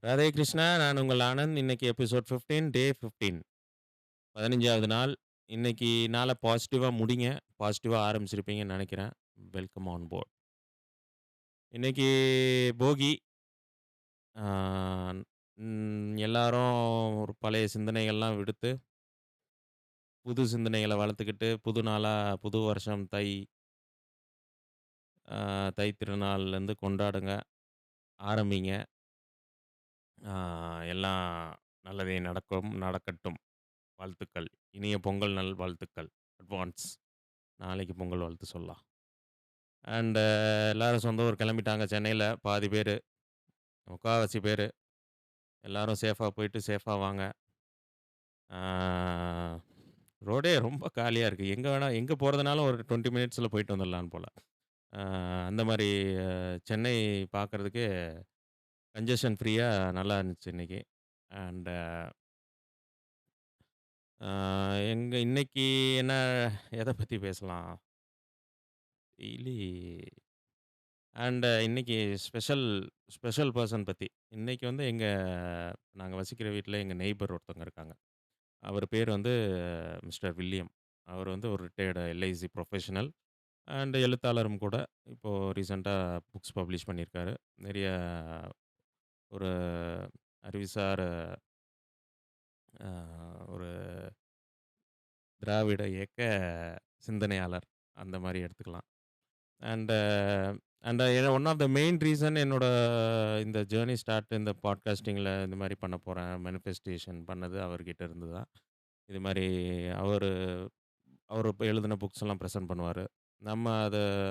ராதே கிருஷ்ணா. நான் உங்கள் ஆனந்த். இன்னைக்கு எபிசோட் 15 டே 15 15வது நாள். இன்னைக்கு நாள பாசிட்டிவா முடிங்க. பாசிட்டிவா ஆரம்பிச்சிருப்பீங்கன்னு நெனைக்கிறேன். Welcome on board. இன்னைக்கு போகி. ஆ எல்லாரும் ஒரு பழைய சிந்தனைகள்லாம் விடுத்து, புது சிந்தனைகள வளர்த்துக்கிட்டு, புது நாளா புது வருஷம் தை திருநாள்லேருந்து கொண்டாடுங்க. ஆரம்பிங்க. ஆ எல்லாம் நல்லதே நடக்கும், நடக்கட்டும். வாழ்த்துக்கள். இனிய பொங்கல் நல்வாழ்த்துக்கள். அட்வான்ஸ். நாளைக்கு பொங்கல் வாழ்த்து சொல்லலாம். அண்ட் எல்லாரும் சொந்த ஊர் கிளம்பிட்டாங்க சென்னையில பாதி பேரு. முக்காவாசி பேரு. எல்லாரும் சேஃபா போயிட்டு சேஃபா வாங்க. ஆ ரோடே ரொம்ப காலியா இருக்கு. எங்க வேணா எங்க போறதுனாலும் ஒரு 20 மினிட்ஸ்ல போயிட்டு வந்துடலான்னு போல. ஆ அந்த மாரி சென்னை பார்க்கறதுக்கே கன்ஜஷன் ஃப்ரீயா நல்லா இருந்துச்சு இன்னைக்கு. அண்ட் ஆ எங்க இன்னைக்கு என்ன எத பத்தி பேசலாம்? டெய்லி அண்ட் இன்னைக்கு ஸ்பெஷல் ஸ்பெஷல் பெர்சன் பத்தி. இன்னைக்கு வந்து நாங்க வசிக்கிற வீட்ல எங்க நெய்பர் ஒருத்தவங்க இருக்காங்க. அவர் பேர் வந்து மிஸ்டர் வில்லியம். அவர் வந்து ஒரு ரிட்டயர்டு எல்ஐசி புரொஃபஷனல் அண்ட் எழுத்தாளரும் கூட. இப்போ ரீசென்ட்டா புக்ஸ் பப்ளிஷ் பண்ணியிருக்காரு. நிறைய ஒரு அறிவுசார் அ ஒரு திராவிட இயக்க சிந்தனையாளர். அந்த மாரி எடுத்துக்கலாம். And and one of the main reason என்னோட இந்த ஜர்னி ஸ்டார்ட் இந்த பாட்காஸ்டிங்கில இந்த மாரி பண்ண போறேன். மேனிஃபெஸ்டேஷன் பண்ணது அவர்கிட்ட இருந்து தான். இது மாரி அவரு அவரு இப்ப எழுதின புக்ஸ் எல்லாம் பிரசன்ட் பண்ணுவாரு. நம்ம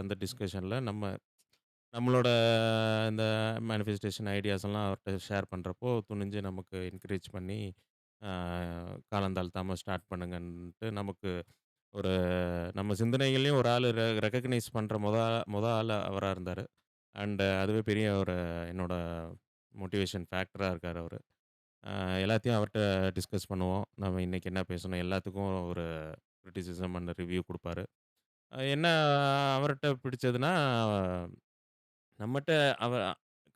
அந்த டிஸ்கஷன்ல நம்மளோட இந்த மேனிஃபெஸ்டேஷன் ஐடியாஸ் எல்லாம் அவர்ட்ட ஷேர் பண்றப்போ, துணிஞ்சு நமக்கு என்கரேஜ் பண்ணி, ஆ காலந்தாழ்த்தாம ஸ்டார்ட் பண்ணுங்கன்ட்டு நமக்கு ஒரு நம்ம சிந்தனைகளையும் ஒரு ஆளு ரெகக்னைஸ் பண்ற மொத ஆளு அவரா இருந்தாரு. அண்ட் அதுவே பெரிய ஒரு என்னோட மோட்டிவேஷன் ஃபேக்டரா இருக்காரு அவரு. அ எல்லாத்தையும் அவர்ட்ட டிஸ்கஸ் பண்ணுவோம். நம்ம இன்னைக்கு என்ன பேசணும் எல்லாத்துக்கும் ஒரு கிரிட்டிசிசம் அண்ட் ரிவ்யூ குடுப்பாரு. என்ன அவர்ட்ட பிடிச்சதுன்னா, நம்மட்ட அவ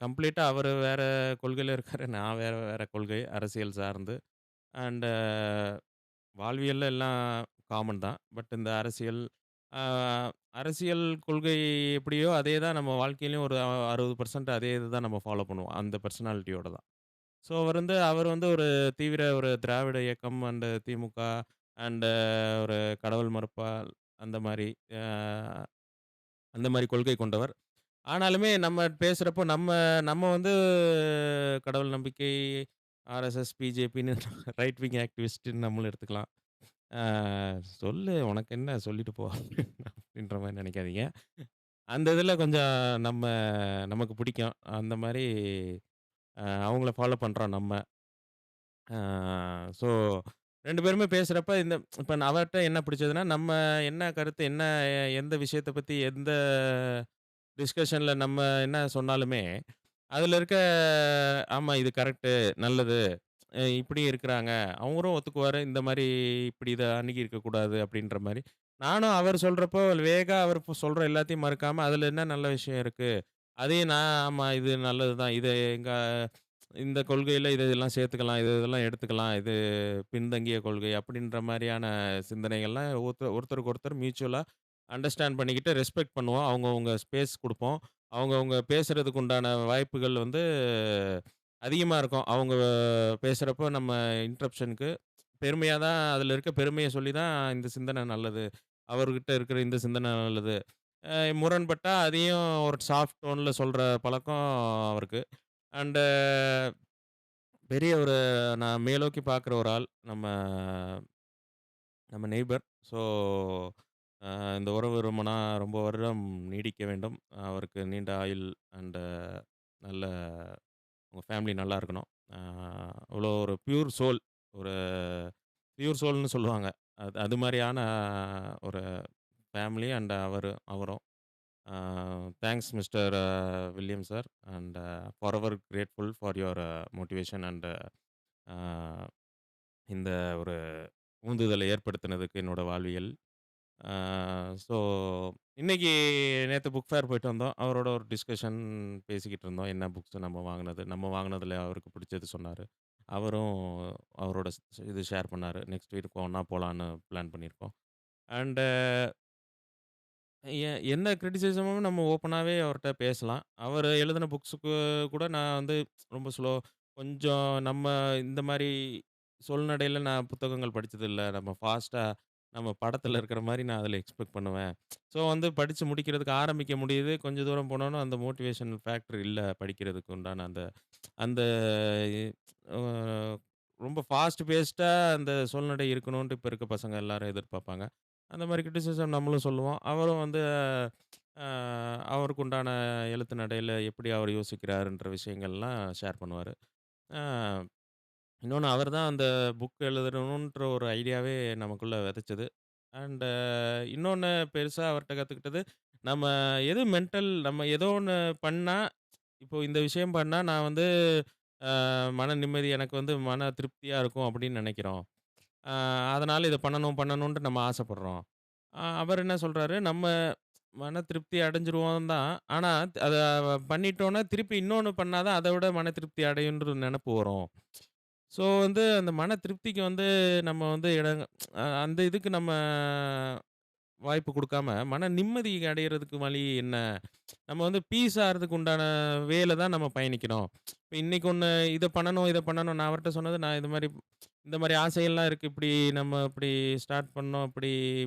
கம்ப்ளீட்டா அவரு வேற கொள்கையில இருக்காரு. நான் வேற வேற கொள்கை அரசியல் சார்ந்து. அண்ட் வாழ்வியல்ல எல்லாம் காமன் தான். பட் இந்த அ அரசியல் கொள்கை எப்படியோ அதே தான் நம்ம வாழ்க்கையிலயும் ஒரு 60% அதே இது தான் நம்ம ஃபாலோ பண்ணுவோம். அந்த பெர்சனாலிட்டியோட தான். ஸோ அவர் வந்து ஒரு தீவிர ஒரு திராவிட இயக்கம் அண்ட் திமுக அண்ட் ஒரு கடவுள் மறுப்பால் அந்த மாரி அ அந்த மாரி கொள்கை கொண்டவர். ஆனாலுமே நம்ம பேசுறப்போ நம்ம நம்ம வந்து கடவுள் நம்பிக்கை, ஆர்எஸ்எஸ், பிஜேபின்னு ரைட் விங் ஆக்டிவிஸ்ட்ன்னு நம்மளும் எடுத்துக்கலாம். ஆ "சொல்லு உனக்கு என்ன சொல்லிட்டு போ" அப்படின்ற மாரி நெனைக்காதீங்க. அந்த இதில கொஞ்சம் நமக்கு பிடிக்கும். அந்த மாரி அவங்கள ஃபாலோ பண்றோம் நம்ம. ஆ ஸோ 2 பேருமே பேசுறப்ப இப்ப அவர்ட்ட என்ன பிடிச்சதுன்னா, நம்ம என்ன கருத்து, எந்த விஷயத்த பத்தி எந்த டிஸ்கஷன்ல நம்ம என்ன சொன்னாலுமே, அதுல இருக்க ஆமா இது கரெக்ட்டு, நல்லது, இப்படியும் இருக்கிறாங்க. அவரும் ஒத்துக்குவாரு. இந்த மாரி இப்படி இத அணுகியிருக்கக்கூடாது அப்படின்ற மாரி. நானும் அவர் சொல்றப்போ வேகா அவர் சொல்ற எல்லாத்தையும் மறுக்காம, அதுல என்ன நல்ல விஷயம் இருக்கு? அதையும் நான் ஆமா இது நல்லது தான். இந்த கொள்கையில இதெல்லாம் சேர்த்துக்கலாம். இதெல்லாம் எடுத்துக்கலாம். இது பின்தங்கிய கொள்கை அப்படின்ற மாரியான சிந்தனைகள்லாம் ஒருத்தருக்கு ஒருத்தர் மியூச்சுவலா அண்டர்ஸ்டாண்ட் பண்ணிக்கிட்டு ரெஸ்பெக்ட் பண்ணுவோம். அவங்கவங்க ஸ்பேஸ் குடுப்போம். அவங்கவங்க பேசுறதுக்கு உண்டான வாய்ப்புகள் வந்து அதிகமா இருக்கும். அவங்க பேசுறப்போ நம்ம இன்டரப்ஷனுக்கு பெருமையா தான் அதில இருக்க பெருமைய சொல்லி தான் இந்த சிந்தனை நல்லது. அவர்கிட்ட இருக்கிற இந்த சிந்தனை நல்லது. முரண்பட்டா அதையும் ஒரு சாஃப்ட் டோன்ல சொல்ற பழக்கம் அவருக்கு. அண்ட் பெரிய ஒரு நான் மேலோக்கி பார்க்குற ஒரு ஆள். நம்ம நெய்பர். ஸோ இந்த உறவு ரொம்ப வருடம் நீடிக்க வேண்டும். அவருக்கு நீண்ட ஆயுள் அண்ட் நல்ல உங்க ஃபேமிலி நல்லா இருக்கணும். அ அவ்வளோ ஒரு ஒரு பியூர் சோல்ன்னு சொல்லுவாங்க. அது மாரியான ஒரு ஃபேமிலி அண்ட் அவரும். Thanks mister William sir and forever grateful for your motivation and அ இந்த ஒரு உந்துதலை ஏற்படுத்தினதுக்கு என்னோட வாழ்வியல். ஆ ஸோ இன்னைக்கு நேத்து புக் ஃபேர் போயிட்டு வந்தோம். அவரோட ஒரு டிஸ்கஷன் பேசிக்கிட்டு இருந்தோம். என்ன புக்ஸ் நம்ம வாங்குனது. நம்ம வாங்குனதுல அவருக்கு பிடிச்சது சொன்னாரு. அவரும் அவரோட இது ஷேர் பண்ணாரு. நெக்ஸ்ட் வீக் ஒண்ணா போலான்னு பிளான் பண்ணியிருக்கோம். அண்ட் என்ன கிரிட்டிசிசமும் நம்ம ஓப்பனாவே அவர்ட்ட பேசலாம். அவரு எழுதின புக்ஸுக்கு கூட நான் வந்து ரொம்ப கொஞ்சம் நம்ம இந்த மாரி சொல்நடையில நான் புத்தகங்கள் படிச்சதில்ல. நம்ம ஃபாஸ்ட்டா நம்ம படத்துல இருக்கிற மாரி நான் அதில எக்ஸ்பெக்ட் பண்ணுவேன். ஸோ வந்து படிச்சு முடிக்கிறதுக்கு ஆரம்பிக்க முடியுது. கொஞ்சம் தூரம் போனோன அந்த மோட்டிவேஷனல் ஃபேக்டர் இல்ல படிக்கிறதுக்கு உண்டான அந்த அந்த அ ரொம்ப ஃபாஸ்ட் பேஸ்ட்டா அந்த சொல்நடை இருக்கணுன்ட்டு இப்ப இருக்க பசங்க எல்லாரும் எதிர்பார்ப்பாங்க. அந்த மாரி கிரிட்டிசிசம் நம்மளும் சொல்லுவோம். அவரும் வந்து அ அவருக்கு உண்டான எழுத்து நடையில எப்படி அவர் யோசிக்கிறாருன்ற விஷயங்கள்லாம் ஷேர் பண்ணுவாரு. அ இன்னொன்னு அவர் தான் அந்த புக் எழுதணுன்ற ஒரு ஐடியாவே நமக்குள்ள விதைச்சது. அண்ட் இன்னொன்னு பெருசா அவர்ட்ட கத்துக்கிட்டது, நம்ம நம்ம ஏதோ ஒண்ணு பண்ணா, இப்போ இந்த விஷயம் பண்ணா நான் வந்து மன நிம்மதி எனக்கு வந்து மன திருப்தியா இருக்கும் அப்படின்னு நெனைக்கிறோம். அ அதனால இத பண்ணணுன்ட்டு நம்ம ஆசைப்படுறோம். அவர் என்ன சொல்றாரு, நம்ம மன திருப்தி அடைஞ்சுருவோம் தான். ஆனா அத பண்ணிட்டோம்னா, திருப்பி இன்னொன்னு பண்ணா தான் அத விட மன திருப்தி அடையுன்ற நெனப்பு வரும். ஸோ வந்து அந்த மன திருப்திக்கு வந்து நம்ம வந்து அந்த இதுக்கு நம்ம வாய்ப்பு குடுக்காம, மன நிம்மதி அடையறதுக்கு வழி என்ன? நம்ம வந்து பீஸ் ஆறதுக்கு உண்டான வேல தான் நம்ம பயணிக்கணும். இப்ப இன்னைக்கு ஒண்ணு இத பண்ணணும். நான் அவர்ட்ட சொன்னது, நான் இந்த மாரி ஆசைகள்லாம் இருக்கு. இப்படி ஸ்டார்ட் பண்ணோம்.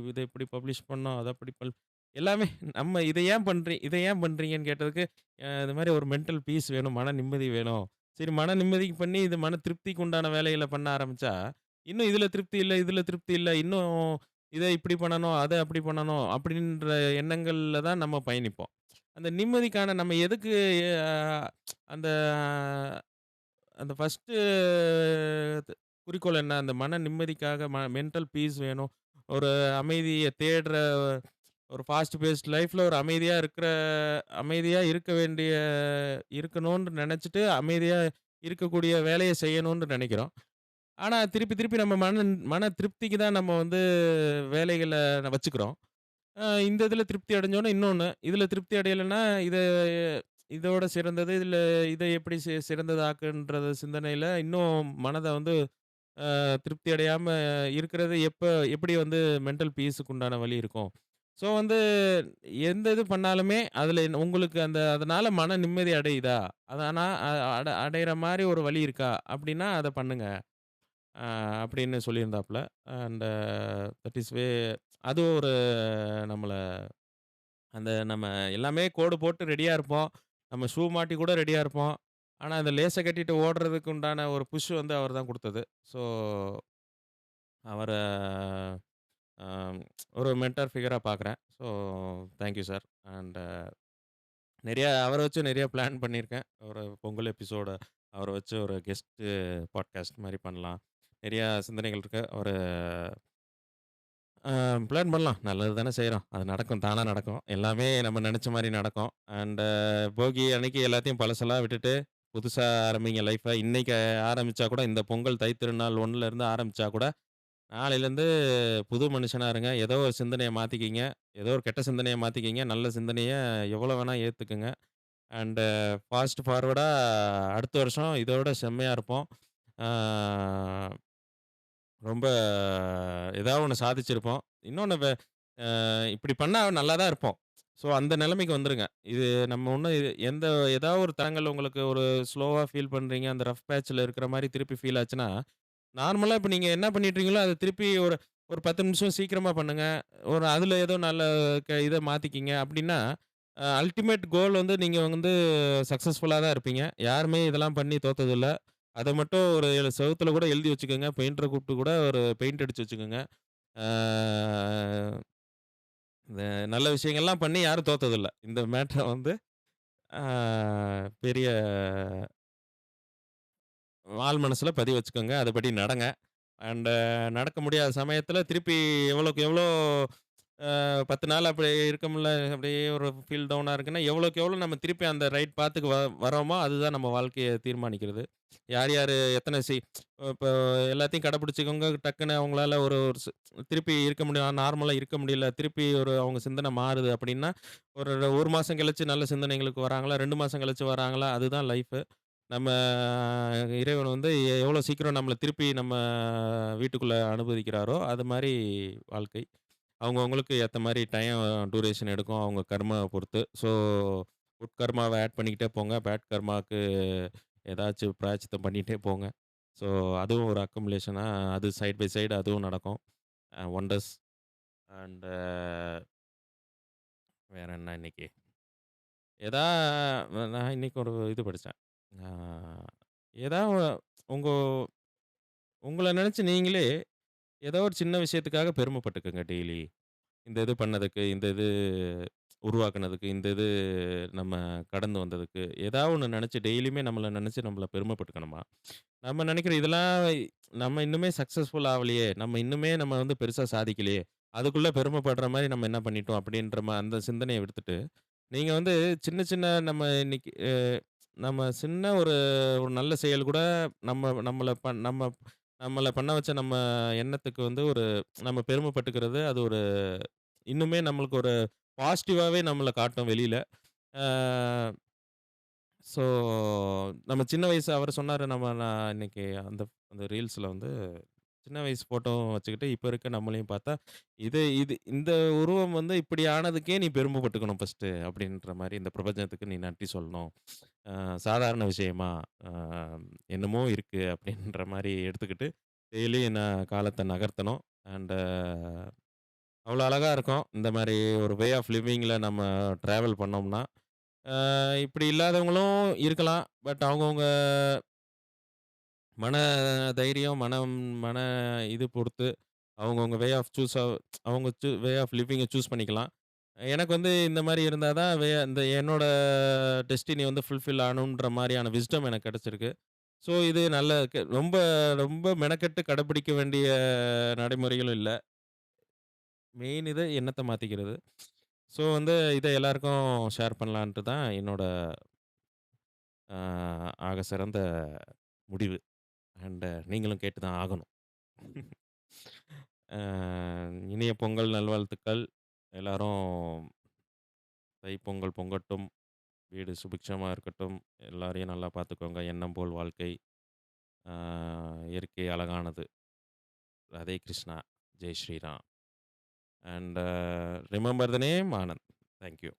இத இப்படி பப்ளிஷ் பண்ணோம். அத அப்படி எல்லாமே நம்ம இத ஏன் பண்றீங்கன்னு கேட்டதுக்கு, இது மாரி ஒரு மென்டல் பீஸ் வேணும். மன நிம்மதி வேணும். சரி, மன நிம்மதிக்கு பண்ணி, இது மன திருப்திக்கு உண்டான வேலைகள பண்ண ஆரம்பிச்சா, இன்னும் இதுல திருப்தி இல்ல, இதுல திருப்தி இல்ல. இன்னும் இத இப்படி பண்ணணும், அத அப்படி பண்ணணும் அப்படின்ற எண்ணங்கள்ல தான் நம்ம பயணிப்போம். அந்த நிம்மதிக்கான நம்ம எதுக்கு அ அந்த அந்த ஃபர்ஸ்ட்டு குறிக்கோள் என்ன? அந்த மன நிம்மதிக்காக மென்டல் பீஸ் வேணும். ஒரு அமைதிய தேடுற ஒரு ஃபாஸ்ட் பேஸ்ட் லைஃப்ல ஒரு அமைதியா இருக்கணும்னு நெனச்சுட்டு, அமைதியா இருக்கக்கூடிய வேலைய செய்யணும்னு நெனைக்கிறோம். ஆனா, திருப்பி திருப்பி நம்ம மன திருப்திக்கு தான் நம்ம வந்து வேலைகள வச்சுக்கிறோம். இந்த இதில திருப்தி அடைஞ்சோனே இன்னொன்னு, இதில திருப்தி அடையலன்னா, இதோட சிறந்தது, இத எப்படி சிறந்ததாக்குன்ற சிந்தனையில இன்னும் மனத வந்து திருப்தி அடையாம இருக்கிறது எப்படி வந்து மென்டல் பீஸுக்கு உண்டான வழி இருக்கும். ஸோ வந்து எந்த இது பண்ணாலுமே, அதில உங்களுக்கு அதனால மன நிம்மதி அடையுதா? அது ஆனா அடையிற மாரி ஒரு வழி இருக்கா? அப்படின்னா அத பண்ணுங்க. அ அப்படின்னு சொல்லியிருந்தாப்ல. அண்ட் தட் இஸ் அது ஒரு நம்மள நம்ம எல்லாமே கோடு போட்டு ரெடியா இருப்போம். நம்ம ஷூ மாட்டி கூட ரெடியா இருப்போம். ஆனா, அந்த லேச கட்டிட்டு ஓடுறதுக்கு உண்டான ஒரு புஷ் வந்து அவர் தான் குடுத்தது. ஸோ, அவர அ ஒரு மென்டார் ஃபிகரா பார்க்குறேன். So, thank you sir. And அவர வச்சு நெறைய பிளான் பண்ணியிருக்கேன். ஒரு பொங்கல் எபிசோட அவர வச்சு ஒரு கெஸ்ட் பாட்காஸ்ட் மாரி பண்ணலாம். நெறையா சிந்தனைகள் இருக்கு. ஆ பிளான் பண்ணலாம். நல்லது தானே செய்றோம். அது நடக்கும். தானா நடக்கும். எல்லாமே நம்ம நெனச்ச மாரி நடக்கும். அண்ட் போகி அன்னைக்கு எல்லாத்தையும் பழசெல்லாம் விட்டுட்டு, புதுசா ஆரம்பிங்க லைஃப. இன்னைக்கு ஆரம்பிச்சா கூட இந்த பொங்கல் தைத்திருநாள் 1லருந்து ஆரம்பிச்சா கூட, நாளைலருந்து புது மனுஷனா இருங்க. ஏதோ ஒரு சிந்தனைய மாத்திக்கிங்க. ஏதோ ஒரு கெட்ட சிந்தனைய மாத்திக்கிங்க. நல்ல சிந்தனைய எவ்வளோ வேணா ஏத்துக்குங்க. அண்ட் ஃபாஸ்ட் ஃபார்வர்டா அடுத்த வருஷம் இதோட செம்மையா இருப்போம். ஆ ரொம்ப ஏதாவது ஒண்ணு சாதிச்சிருப்போம். இன்னொன்னு இப்படி பண்ணா நல்லா தான் இருப்போம். ஸோ அந்த நிலைமைக்கு வந்துருங்க. இது நம்ம ஒண்ணும் ஏதாவது ஒரு தடங்கல் உங்களுக்கு ஒரு ஸ்லோவா ஃபீல் பண்றீங்க. அந்த ரஃப் பேட்ச்ல இருக்கிற மாரி திருப்பி ஃபீல் ஆச்சுன்னா, நார்மலா இப்ப நீங்க என்ன பண்ணிட்டுருக்கீங்களோ, அத திருப்பி ஒரு ஒரு 10 நிமிஷம் சீக்கிரமா பண்ணுங்க. அதுல ஏதோ நல்ல இத மாத்திக்கிங்க. அப்படின்னா, அல்டிமேட் கோல் வந்து நீங்க வந்து சக்சஸ்ஃபுல்லா தான் இருப்பீங்க. யாருமே இதெல்லாம் பண்ணி தோத்ததில்ல. அத மட்டும் ஒரு செவுத்துல கூட எழுதி வச்சுக்கங்க. பெயிண்டர கூப்பிட்டு கூட ஒரு பெயிண்ட் அடிச்சு வச்சுக்கங்க. ஆ இந்த நல்ல விஷயங்கள்லாம் பண்ணி யாரும் தோத்ததில்ல. இந்த மேட்டர வந்து ஆ பெரிய ஆழ் மனசுல பதிய வச்சுக்கோங்க. அதுபடி நடங்க. அண்ட் நடக்க முடியாத சமயத்துல திருப்பி எவ்வளோக்கு எவ்வளோ 10 நாள் அப்படி இருக்க முடியல, அப்படியே ஒரு ஃபீல் டவுனா இருக்குன்னா, எவ்வளோக்கு எவ்வளோ நம்ம திருப்பி அந்த ரைட் பாத்துக்கு வரோமோ, அதுதான் நம்ம வாழ்க்கைய தீர்மானிக்கிறது. யார் யாரு எத்தன இப்போ எல்லாத்தையும் கடைபிடிச்சுக்கவங்க டக்குனு அவங்களால ஒரு ஒரு திருப்பி இருக்க முடியும். நார்மலா இருக்க முடியல. திருப்பி அவங்க சிந்தனை மாறுது அப்படின்னா, ஒரு 1 மாசம் கழிச்சு நல்ல சிந்தனைகளுக்கு வராங்களா? 2 மாசம் கழிச்சு வராங்களா? அதுதான் லைஃபு. நம்ம இறைவன் வந்து எவ்வளோ சீக்கிரம் நம்மள திருப்பி நம்ம வீட்டுக்குள்ள அனுமதிக்கிறாரோ, அது மாரி வாழ்க்கை. அவங்கவங்களுக்கு ஏத்த மாரி டைம் டூரேஷன் எடுக்கும். அவங்க கர்மாவ பொறுத்து. ஸோ, குட் கர்மாவ ஆட் பண்ணிக்கிட்டே போங்க. பேட் கர்மாக்கு ஏதாச்சும் பிராயச்சித்தம் பண்ணிட்டே போங்க. ஸோ, அதுவும் ஒரு அக்குமுலேஷனா அது சைட் பை சைடு அதுவும் நடக்கும். ஒண்டர்ஸ் அண்ட் வேற என்ன இன்னைக்கு? எதா நான் இன்னைக்கு ஒரு இது படிச்சேன். ஆ ஏதா உங்க உங்கள நெனச்சு நீங்களே ஏதோ ஒரு சின்ன விஷயத்துக்காக பெருமைப்பட்டுக்கங்க டெய்லி. இந்த இது பண்ணதுக்கு, இந்த இது உருவாக்குனதுக்கு, இந்த இது நம்ம கடந்து வந்ததுக்கு, ஏதாவது ஒண்ணு நெனச்சு டெய்லியுமே நம்மள நெனச்சு நம்மள பெருமைப்பட்டுக்கணுமா? நம்ம நெனைக்கிற இதெல்லாம் நம்ம இன்னுமே சக்சஸ்ஃபுல் ஆவலையே! நம்ம இன்னுமே நம்ம வந்து பெருசா சாதிக்கலையே! அதுக்குள்ள பெருமைப்படுற மாரி நம்ம என்ன பண்ணிட்டோம்? அப்படின்ற அந்த சிந்தனைய விடுத்துட்டு, நீங்க வந்து சின்ன சின்ன நம்ம இன்னைக்கு நம்ம சின்ன ஒரு ஒரு நல்ல செயல் கூட நம்ம நம்மள நம்மள பண்ண வச்ச நம்ம எண்ணத்துக்கு வந்து ஒரு நம்ம பெருமைப்பட்டுக்கிறது, அது ஒரு இன்னுமே நம்மளுக்கு ஒரு பாசிட்டிவாவே நம்மள காட்டும் வெளியில. ஆ ஸோ நம்ம சின்ன வயசு அவரு சொன்னாரு நான் இன்னைக்கு அந்த அந்த ரீல்ஸ்ல வந்து சின்ன வயசு ஃபோட்டோவும் வச்சுக்கிட்டு, இப்ப இருக்க நம்மளையும் பார்த்தா, இது இது இந்த உருவம் வந்து இப்படி ஆனதுக்கே நீ பெருமைப்பட்டுக்கணும் ஃபர்ஸ்ட்டு அப்படின்ற மாரி இந்த பிரபஞ்சத்துக்கு நீ நன்றி சொல்லணும். அ சாதாரண விஷயமா அ என்னமோ இருக்கு அப்படின்ற மாரி எடுத்துக்கிட்டு, டெய்லி நான் காலத்த நகர்த்தணும். அண்ட் அவ்வளோ அழகா இருக்கும். இந்த மாரி ஒரு வே ஆஃப் லிவிங்ல நம்ம டிராவல் பண்ணோம்னா, இப்படி இல்லாதவங்களும் இருக்கலாம். பட் அவங்கவங்க மன தைரியம், மன இது பொறுத்து அவங்கவங்க வே ஆஃப் அவங்க வே ஆஃப் லிவிங்க சூஸ் பண்ணிக்கலாம். எனக்கு வந்து இந்த மாரி இருந்தா தான் இந்த என்னோட டெஸ்டினி வந்து ஃபுல்ஃபில் ஆகணுன்ற மாரியான விஸ்டம் எனக்கு கிடைச்சிருக்கு. ஸோ இது நல்ல ரொம்ப ரொம்ப மெனக்கெட்டு கடைப்பிடிக்க வேண்டிய நடைமுறைகளும் இல்ல. மெயின் இது எண்ணத்த மாத்திக்கிறது. ஸோ வந்து இத எல்லாருக்கும் ஷேர் பண்ணலான்ட்டு தான் என்னோட அ ஆக சிறந்த முடிவு. நீங்களும் கேட்டு தான் ஆகணும். அ இனிய பொங்கல் நல்வாழ்த்துக்கள். எல்லாரும் தைப்பொங்கல் பொங்கட்டும். வீடு சுபிட்சமா இருக்கட்டும். எல்லாரையும் நல்லா பார்த்துக்கோங்க. எண்ணம் போல் வாழ்க்கை. அ இயற்கை அழகானது. Radhe Krishna. Jai Shriram. Remember the name Anand. Thank you.